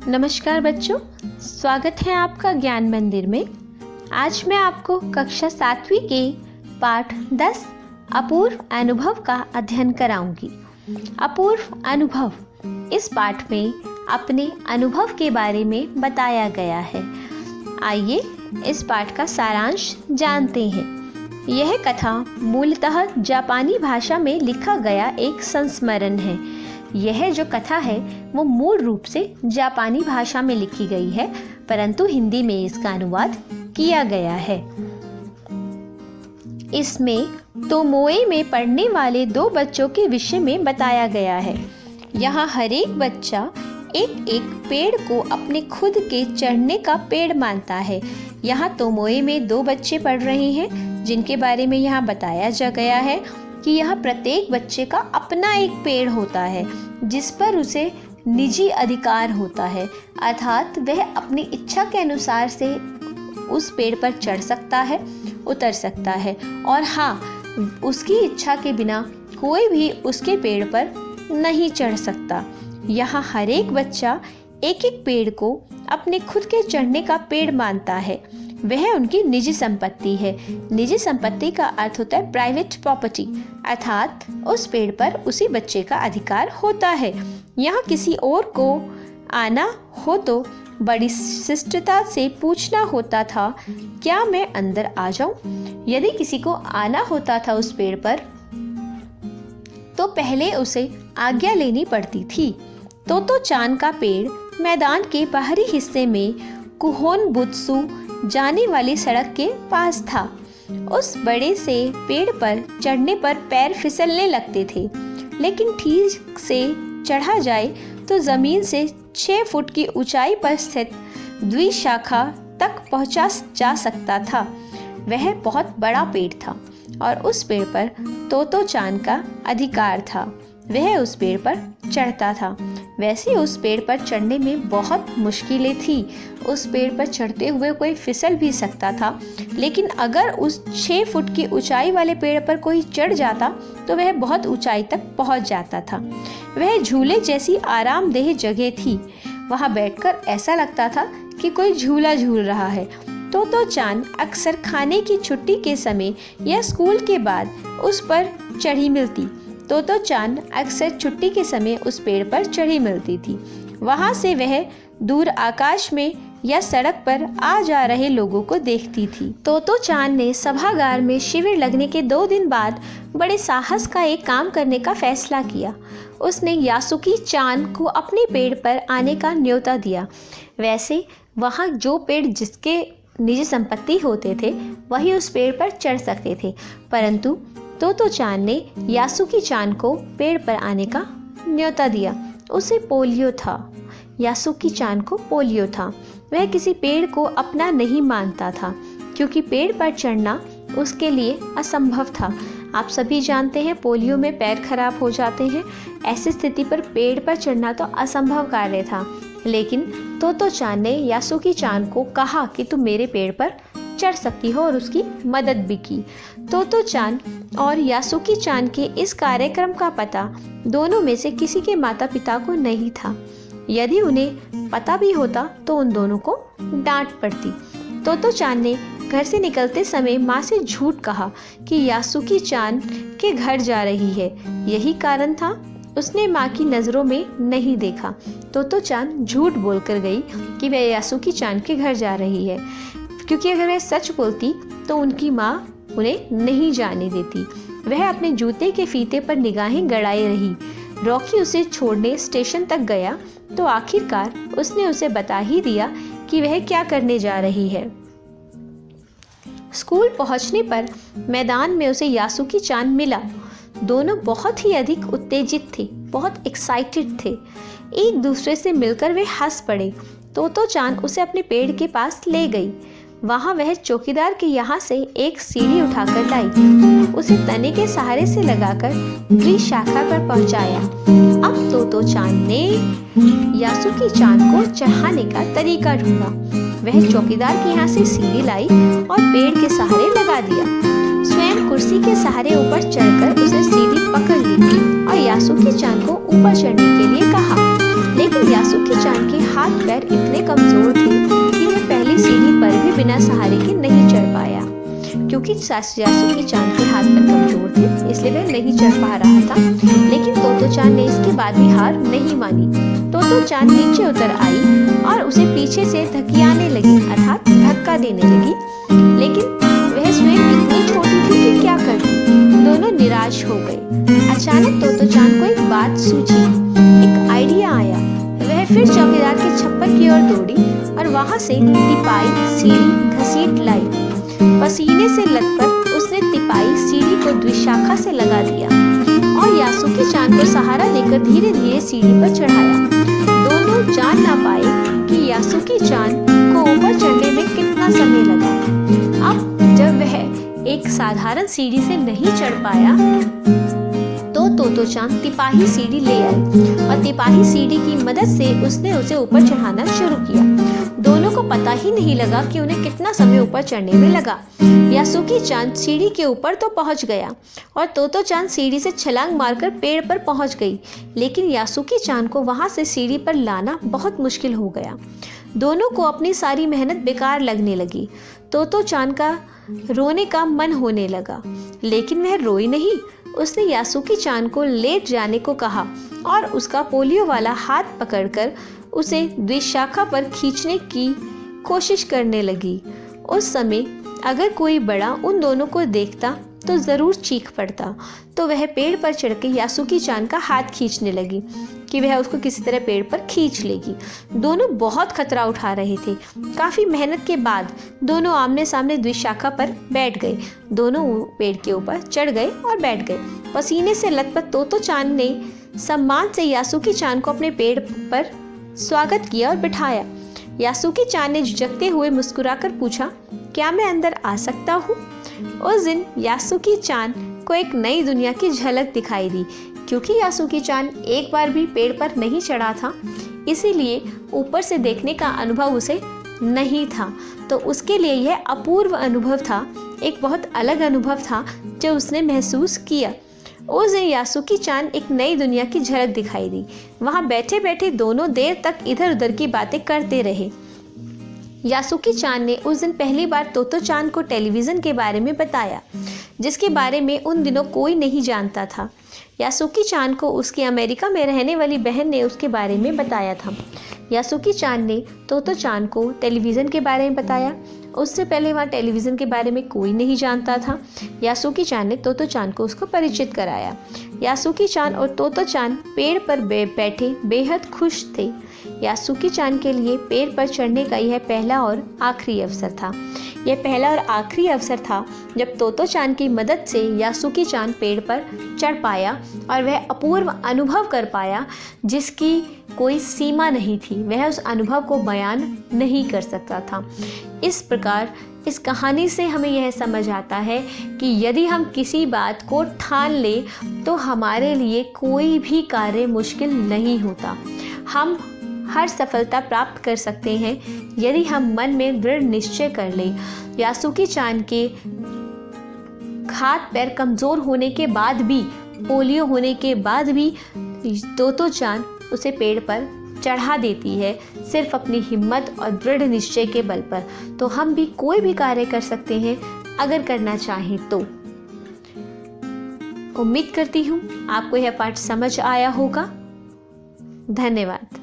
नमस्कार बच्चों, स्वागत है आपका ज्ञान मंदिर में। आज मैं आपको कक्षा 7वीं के पाठ 10 अपूर्व अनुभव का अध्ययन कराऊंगी। अपूर्व अनुभव, इस पाठ में अपने अनुभव के बारे में बताया गया है। आइए इस पाठ का सारांश जानते हैं। यह कथा मूलतः जापानी भाषा में लिखा गया एक संस्मरण है। यह जो कथा है वो मूल रूप से जापानी भाषा में लिखी गई है, परंतु हिंदी में इसका अनुवाद किया गया है। इसमें तोमोए में पढ़ने वाले 2 बच्चों के विषय में बताया गया है। यहाँ हर एक बच्चा एक एक पेड़ को अपने खुद के चढ़ने का पेड़ मानता है। यहाँ तोमोए में 2 बच्चे पढ़ रहे हैं, जिनके बारे में यहाँ बताया जा गया है कि यह प्रत्येक बच्चे का अपना एक पेड़ होता है, जिस पर उसे निजी अधिकार होता है, अर्थात वह अपनी इच्छा के अनुसार से उस पेड़ पर चढ़ सकता है, उतर सकता है, और हाँ, उसकी इच्छा के बिना कोई भी उसके पेड़ पर नहीं चढ़ सकता। यहाँ हर एक बच्चा एक एक पेड़ को अपने खुद के चढ़ने का पेड़ मानता है। वह उनकी निजी संपत्ति है। निजी संपत्ति का अर्थ होता है प्राइवेट प्रॉपर्टी, अर्थात उस पेड़ पर उसी बच्चे का अधिकार होता है। यहाँ किसी और को आना हो तो बड़ी शिष्टता से पूछना होता था, क्या मैं अंदर आ जाऊं? यदि किसी को आना होता था उस पेड़ पर तो पहले उसे आज्ञा लेनी पड़ती थी। तोतो चान का पेड़ मैदान के बाहरी हिस्से में कुहोनबुत्सु जाने वाली सड़क के पास था। उस बड़े से पेड़ पर चढ़ने पर पैर फिसलने लगते थे, लेकिन ठीक से चढ़ा जाए तो जमीन से 6 फुट की ऊंचाई पर स्थित द्विशाखा तक पहुंचा जा सकता था। वह बहुत बड़ा पेड़ था और उस पेड़ पर तोतो चान का अधिकार था। वह उस पेड़ पर चढ़ता था। वैसे उस पेड़ पर चढ़ने में बहुत मुश्किलें थी। उस पेड़ पर चढ़ते हुए कोई फिसल भी सकता था, लेकिन अगर उस 6 फुट की ऊंचाई वाले पेड़ पर कोई चढ़ जाता तो वह बहुत ऊंचाई तक पहुंच जाता था। वह झूले जैसी आरामदेह जगह थी। वहां बैठकर ऐसा लगता था कि कोई झूला झूल रहा है। तोतो चान अक्सर खाने की छुट्टी के समय या स्कूल के बाद उस पर चढ़ी मिलती। तोतो चान अक्सर छुट्टी के समय उस पेड़ पर चढ़ी मिलती थी। वहां से वह दूर आकाश में या सड़क पर आ जा रहे लोगों को देखती थी। तोतो चान ने सभागार में शिविर लगने के 2 दिन बाद बड़े साहस का एक काम करने का फैसला किया। उसने यासुकी चान को अपने पेड़ पर आने का न्योता दिया। वैसे वहाँ जो पेड़ जिसके निजी संपत्ति होते थे वही उस पेड़ पर चढ़ सकते थे, परंतु तोतो चान ने यासुकी चान को पेड़ पर आने का न्योता दिया। उसे पोलियो था। यासुकी चान को पोलियो था। वह किसी पेड़ को अपना नहीं मानता था, क्योंकि पेड़ पर चढ़ना उसके लिए असंभव था। आप सभी जानते हैं पोलियो में पैर खराब हो जाते हैं। ऐसी स्थिति पर पेड़ पर चढ़ना तो असंभव कार्य था, लेकिन तोतो चान ने यासुकी चान को कहा कि तुम मेरे पेड़ पर चढ़ सकती हो, और उसकी मदद भी की। तोतो चान और यासुकी चान के इस कार्यक्रम का पता दोनों में से किसी के माता पिता को नहीं था। यदि उन्हें पता भी होता तो उन दोनों को डांट पड़ती। तोतो चान ने घर से निकलते समय माँ से झूठ कहा कि यासुकी चान के घर जा रही है। यही कारण था उसने माँ की नज़रों में नहीं देखा। तोतो चान झूठ बोलकर गई कि वह यासुकी चान के घर जा रही है, क्योंकि अगर वह सच बोलती तो उनकी माँ उन्हें नहीं जाने देती। वह अपने जूते के फीते पर निगाहें गड़ाए रही। रॉकी उसे छोड़ने स्टेशन तक गया तो आखिरकार उसने उसे बता ही दिया कि वह क्या करने जा रही है। स्कूल पहुंचने पर मैदान में उसे यासुकी चान मिला। दोनों बहुत ही अधिक उत्तेजित थे, बहुत एक्साइटेड थे। एक दूसरे से मिलकर वे हंस पड़े। तोतो चान उसे अपने पेड़ के पास ले गई। वहां वह चौकीदार के यहाँ से एक सीढ़ी उठाकर लाई, उसे तने के सहारे से लगाकर द्विशाखा पर पहुंचाया। अब तोतो चान ने यासुकी चान को चढ़ाने का तरीका ढूंढा। वह चौकीदार के यहाँ से सीढ़ी लाई और पेड़ के सहारे लगा दिया। स्वयं कुर्सी के सहारे ऊपर चढ़कर उसने सीढ़ी पकड़ ली और यासुकी चान को ऊपर चढ़ने के लिए कहा, लेकिन यासुकी चान के हाथ पैर इतने कमजोर थे कि वह पहली सीढ़ी पर भी बिना सहारे के नहीं चढ़ पाया। क्योंकि यासुकी चान के हाथ पैर कमजोर थे इसलिए वह नहीं चढ़ पा रहा था। लेकिन तोतो चान ने इसके बाद भी हार नहीं मानी। तोतो चान नीचे उतर आई और उसे पीछे से धकियाने लगी, अर्थात धक्का देने लगी। लेकिन वह स्वयं इतनी छोटी थी कि क्या करती। दोनों निराश हो गए। अचानक तोतो चान को एक बात सूझी, एक आइडिया आया। वह फिर चौकीदार के छप्पर की ओर दौड़ी और वहां से तिपाई सीढ़ी घसीट लाई। पसीने से लथपथ उसने तिपाई सीढ़ी को द्विशाखा से लगा दिया और यासुकी चान को सहारा देकर धीरे धीरे सीढ़ी पर चढ़ाया। दोनों जान ना पाए कि यासुकी चान को ऊपर चढ़ने में कितना समय लगा। अब जब वह एक साधारण सीढ़ी से नहीं चढ़ पाया तो तोतो चान तिपाही सीढ़ी ले आई और तिपाही सीढ़ी की मदद से उसने उसे ऊपर चढ़ाना शुरू किया। दोनों को पता ही नहीं लगा कि उन्हें कितना समय ऊपर चढ़ने में लगा। यासुकी चान सीढ़ी के ऊपर तो पहुंच गया और तोतो चान सीढ़ी से छलांग मारकर पेड़ पर पहुंच गई। लेकिन यासुकी चान को वहां से सीढ़ी पर लाना बहुत मुश्किल हो गया। दोनों को अपनी सारी मेहनत बेकार लगने लगी। तोतो चान का रोने का मन होने लगा, लेकिन वह रोई नहीं। उसने यासुकी चान को लेट जाने को कहा और उसका पोलियो वाला हाथ पकड़कर उसे द्विशाखा पर खींचने की कोशिश करने लगी। उस समय अगर कोई बड़ा उन दोनों को देखता तो ज़रूर चीख पड़ता। तो वह पेड़ पर चढ़कर यासुकी चान का हाथ खींचने लगी कि वह उसको किसी तरह पेड़ पर खींच लेगी। दोनों बहुत खतरा उठा रहे थे। काफ़ी मेहनत के बाद दोनों आमने सामने द्विशाखा पर बैठ गए। दोनों पेड़ के ऊपर चढ़ गए और बैठ गए। पसीने से लथपथ तोतो चान ने सम्मान से यासुकी चान को अपने पेड़ पर स्वागत किया और बिठाया। यासुकी चान ने झिझकते हुए मुस्कुराकर पूछा, क्या मैं अंदर आ सकता हूँ? उस दिन यासुकी चान को एक नई दुनिया की झलक दिखाई दी। क्योंकि यासुकी चान एक बार भी पेड़ पर नहीं चढ़ा था, इसीलिए ऊपर से देखने का अनुभव उसे नहीं था। तो उसके लिए यह अपूर्व अनुभव था, एक बहुत अलग अनुभव था जो उसने महसूस किया। उस दिन यासुकी चान एक नई दुनिया की झलक दिखाई दी। वहाँ बैठे बैठे दोनों देर तक इधर उधर की बातें करते रहे। यासुकी चान ने उस दिन पहली बार तोतो चान को टेलीविज़न के बारे में बताया, जिसके बारे में उन दिनों कोई नहीं जानता था। यासुकी चान को उसकी अमेरिका में रहने वाली बहन ने उसके बारे में बताया था। यासुकी चान ने तोतो चान को टेलीविज़न के बारे में बताया। उससे पहले वहाँ टेलीविज़न के बारे में कोई नहीं जानता था। यासुकी चान ने तोतो चान को उसको परिचित कराया। यासुकी चान और तोतो चान पेड़ पर बैठे बेहद खुश थे। यासुकी चान के लिए पेड़ पर चढ़ने का यह पहला और आखिरी अवसर था। यह पहला और आखिरी अवसर था जब तोतो चान की मदद से यासुकी चान पेड़ पर चढ़ पाया और वह अपूर्व अनुभव कर पाया जिसकी कोई सीमा नहीं थी। वह उस अनुभव को बयान नहीं कर सकता था। इस प्रकार इस कहानी से हमें यह समझ आता है कि यदि हम किसी बात को ठान लें तो हमारे लिए कोई भी कार्य मुश्किल नहीं होता। हम हर सफलता प्राप्त कर सकते हैं यदि हम मन में दृढ़ निश्चय कर लें। यासुकी चान के हाथ पैर कमज़ोर होने के बाद भी, पोलियो होने के बाद भी तोतो चान उसे पेड़ पर चढ़ा देती है, सिर्फ अपनी हिम्मत और दृढ़ निश्चय के बल पर। तो हम भी कोई भी कार्य कर सकते हैं अगर करना चाहें तो। उम्मीद करती हूँ आपको यह पाठ समझ आया होगा। धन्यवाद।